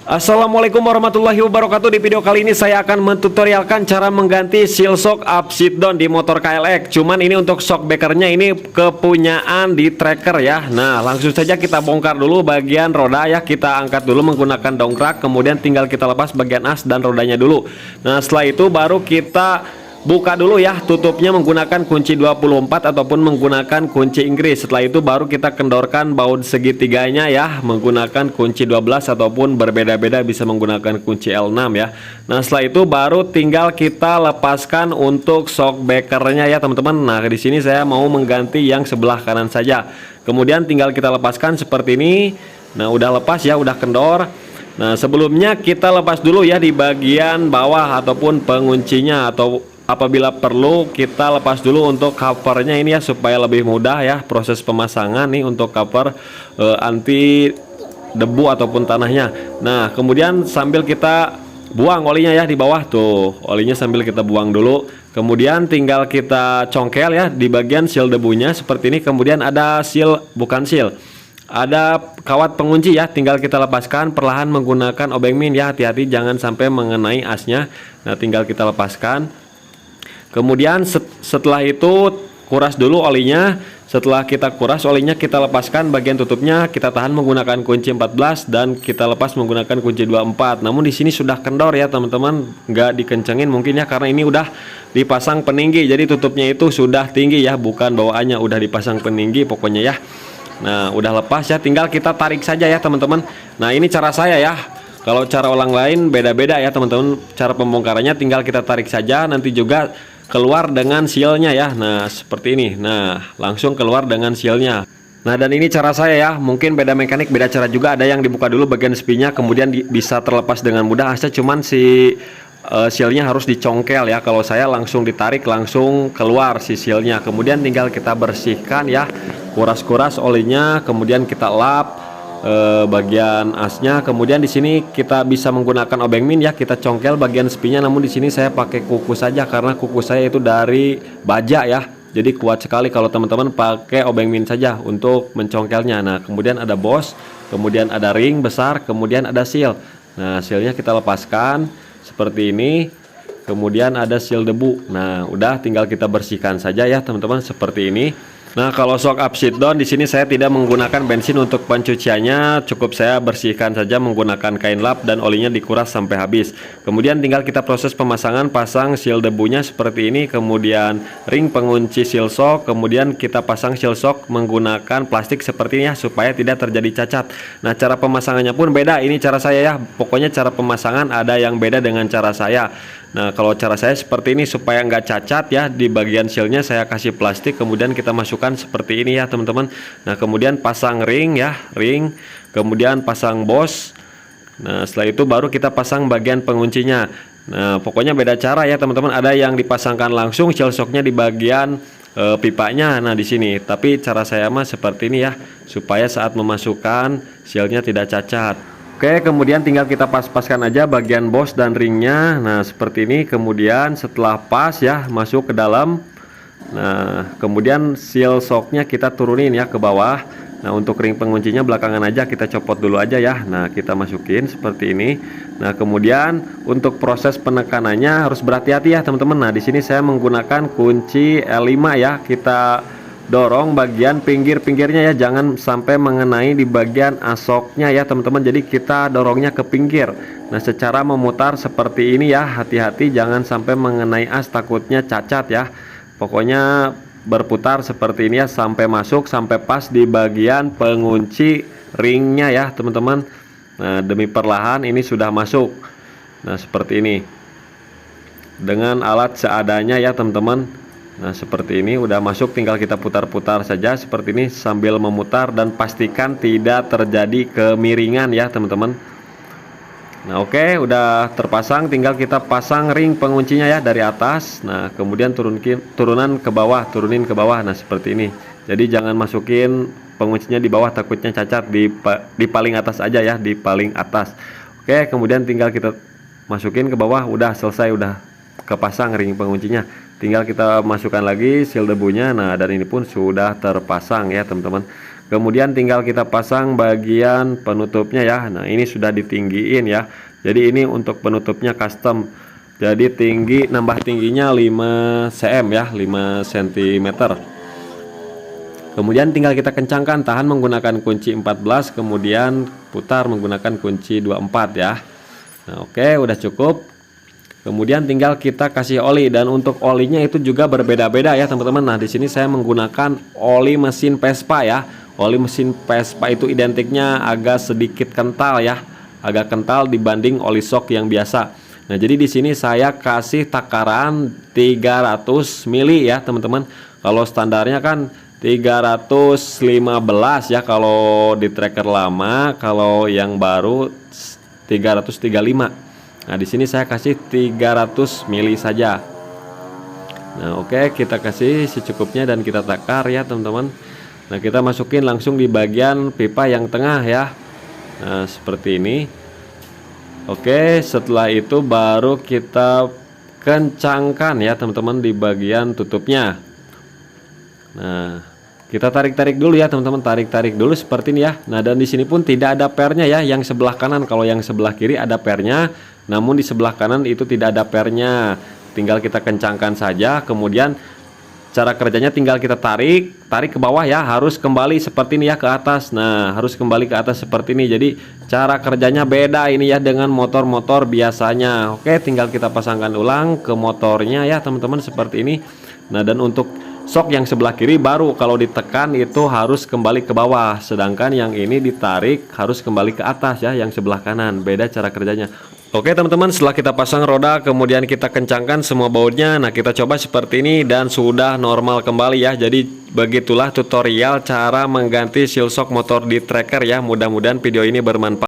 Assalamualaikum warahmatullahi wabarakatuh. Di video kali ini saya akan mentutorialkan cara mengganti seal shock upside down di motor KLX. Cuman ini untuk shock breakernya ini kepunyaan di tracker ya. Nah, langsung saja kita bongkar dulu bagian roda ya. Kita angkat dulu menggunakan dongkrak, kemudian tinggal kita lepas bagian as dan rodanya dulu. Nah, setelah itu baru kita buka dulu ya, tutupnya menggunakan kunci 24 ataupun menggunakan kunci Inggris. Setelah itu baru kita kendorkan baut segitiganya ya, menggunakan kunci 12 ataupun berbeda-beda bisa menggunakan kunci L6 ya. Nah, setelah itu baru tinggal kita lepaskan untuk shock breakernya ya teman-teman. Nah, di sini saya mau mengganti yang sebelah kanan saja. Kemudian tinggal kita lepaskan seperti ini. Nah, udah lepas ya, udah kendor. Nah, sebelumnya kita lepas dulu ya di bagian bawah ataupun penguncinya, atau apabila perlu kita lepas dulu untuk covernya ini ya, supaya lebih mudah ya proses pemasangan nih untuk cover anti debu ataupun tanahnya. Nah, kemudian sambil kita buang olinya ya di bawah tuh, olinya sambil kita buang dulu. Kemudian tinggal kita congkel ya di bagian seal debunya seperti ini. Kemudian ada seal, bukan seal, ada kawat pengunci ya, tinggal kita lepaskan perlahan menggunakan obeng min ya, hati-hati jangan sampai mengenai asnya. Nah, tinggal kita lepaskan. Kemudian setelah itu kuras dulu olinya. Setelah kita kuras olinya, kita lepaskan bagian tutupnya, kita tahan menggunakan kunci 14 dan kita lepas menggunakan kunci 24. Namun di sini sudah kendor ya teman-teman, nggak dikencengin mungkin ya, karena ini udah dipasang peninggi. Jadi tutupnya itu sudah tinggi ya, bukan bawaannya, udah dipasang peninggi pokoknya ya. Nah, udah lepas ya, tinggal kita tarik saja ya teman-teman. Nah, ini cara saya ya. Kalau cara orang lain beda-beda ya teman-teman. Cara pembongkarannya tinggal kita tarik saja, nanti juga keluar dengan sealnya ya. Nah, seperti ini. Nah, langsung keluar dengan sealnya. Nah, dan ini cara saya ya. Mungkin beda mekanik, beda cara juga. Ada yang dibuka dulu bagian spinya, kemudian bisa terlepas dengan mudah. Asal cuman si sealnya harus dicongkel ya. Kalau saya langsung ditarik, langsung keluar si sealnya. Kemudian tinggal kita bersihkan ya, kuras-kuras olinya, kemudian kita lap bagian asnya. Kemudian di sini kita bisa menggunakan obeng min ya, kita congkel bagian spinya. Namun di sini saya pakai kuku saja karena kuku saya itu dari baja ya, jadi kuat sekali. Kalau teman-teman pakai obeng min saja untuk mencongkelnya. Nah, kemudian ada bos, kemudian ada ring besar, kemudian ada seal. Nah, sealnya kita lepaskan seperti ini. Kemudian ada seal debu. Nah, udah tinggal kita bersihkan saja ya teman-teman seperti ini. Nah, kalau shock upside down di sini saya tidak menggunakan bensin untuk pencuciannya, cukup saya bersihkan saja menggunakan kain lap dan olinya dikuras sampai habis. Kemudian tinggal kita proses pemasangan, pasang seal debunya seperti ini, kemudian ring pengunci seal shock, kemudian kita pasang seal shock menggunakan plastik seperti ini ya, supaya tidak terjadi cacat. Nah, cara pemasangannya pun beda, ini cara saya ya. Pokoknya cara pemasangan ada yang beda dengan cara saya. Nah, kalau cara saya seperti ini supaya nggak cacat ya, di bagian sealnya saya kasih plastik, kemudian kita masukkan seperti ini ya teman-teman. Nah, kemudian pasang ring ya, ring, kemudian pasang bos. Nah, setelah itu baru kita pasang bagian penguncinya. Nah, pokoknya beda cara ya teman-teman. Ada yang dipasangkan langsung seal shocknya di bagian pipanya. Nah, di sini. Tapi cara saya mah seperti ini ya, supaya saat memasukkan sealnya tidak cacat. Oke, kemudian tinggal kita pas-paskan aja bagian bos dan ringnya. Nah, seperti ini. Kemudian setelah pas ya, masuk ke dalam. Nah, kemudian seal shocknya kita turunin ya ke bawah. Nah, untuk ring penguncinya belakangan aja, kita copot dulu aja ya. Nah, kita masukin seperti ini. Nah, kemudian untuk proses penekanannya harus berhati-hati ya teman-teman. Nah, di sini saya menggunakan kunci L5 ya. Kita dorong bagian pinggir-pinggirnya ya, jangan sampai mengenai di bagian asoknya ya teman-teman. Jadi kita dorongnya ke pinggir. Nah, secara memutar seperti ini ya, hati-hati jangan sampai mengenai as, takutnya cacat ya. Pokoknya berputar seperti ini ya, sampai masuk, sampai pas di bagian pengunci ringnya ya teman-teman. Nah, demi perlahan ini sudah masuk. Nah, seperti ini dengan alat seadanya ya teman-teman. Nah, seperti ini udah masuk, tinggal kita putar-putar saja seperti ini sambil memutar, dan pastikan tidak terjadi kemiringan ya teman-teman. Nah, oke, udah terpasang, tinggal kita pasang ring penguncinya ya dari atas. Nah, kemudian turunan ke bawah, turunin ke bawah. Nah, seperti ini. Jadi jangan masukin penguncinya di bawah, takutnya cacat. Di paling atas aja ya, di paling atas. Oke, kemudian tinggal kita masukin ke bawah, udah selesai, udah kepasang ring penguncinya. Tinggal kita masukkan lagi seal debunya. Nah, dan ini pun sudah terpasang ya teman-teman. Kemudian tinggal kita pasang bagian penutupnya ya. Nah, ini sudah ditinggiin ya. Jadi ini untuk penutupnya custom. Jadi nambah tingginya 5 cm ya, 5 cm. Kemudian tinggal kita kencangkan, tahan menggunakan kunci 14, kemudian putar menggunakan kunci 24 ya. Nah, oke, udah cukup. Kemudian tinggal kita kasih oli, dan untuk olinya itu juga berbeda-beda ya teman-teman. Nah, di sini saya menggunakan oli mesin Vespa ya. Oli mesin Vespa itu identiknya agak sedikit kental ya, agak kental dibanding oli shock yang biasa. Nah, jadi di sini saya kasih takaran 300 mili ya teman-teman. Kalau standarnya kan 315 ya kalau di tracker lama, kalau yang baru 335. Nah, di sini saya kasih 300 mili saja. Nah, oke, kita kasih secukupnya dan kita takar ya, teman-teman. Nah, kita masukin langsung di bagian pipa yang tengah ya. Nah, seperti ini. Oke, setelah itu baru kita kencangkan ya, teman-teman, di bagian tutupnya. Nah, kita tarik-tarik dulu ya teman-teman, tarik-tarik dulu seperti ini ya. Nah, dan di sini pun tidak ada pernya ya, yang sebelah kanan. Kalau yang sebelah kiri ada pernya, namun di sebelah kanan itu tidak ada pernya. Tinggal kita kencangkan saja. Kemudian cara kerjanya tinggal kita tarik ke bawah ya, harus kembali seperti ini ya ke atas. Nah, harus kembali ke atas seperti ini. Jadi cara kerjanya beda ini ya dengan motor-motor biasanya. Oke, tinggal kita pasangkan ulang ke motornya ya teman-teman seperti ini. Nah, dan untuk shock yang sebelah kiri baru kalau ditekan itu harus kembali ke bawah, sedangkan yang ini ditarik harus kembali ke atas ya, yang sebelah kanan. Beda cara kerjanya. Oke teman-teman, setelah kita pasang roda kemudian kita kencangkan semua bautnya. Nah, kita coba seperti ini dan sudah normal kembali ya. Jadi begitulah tutorial cara mengganti seal shock motor di tracker ya. Mudah-mudahan video ini bermanfaat.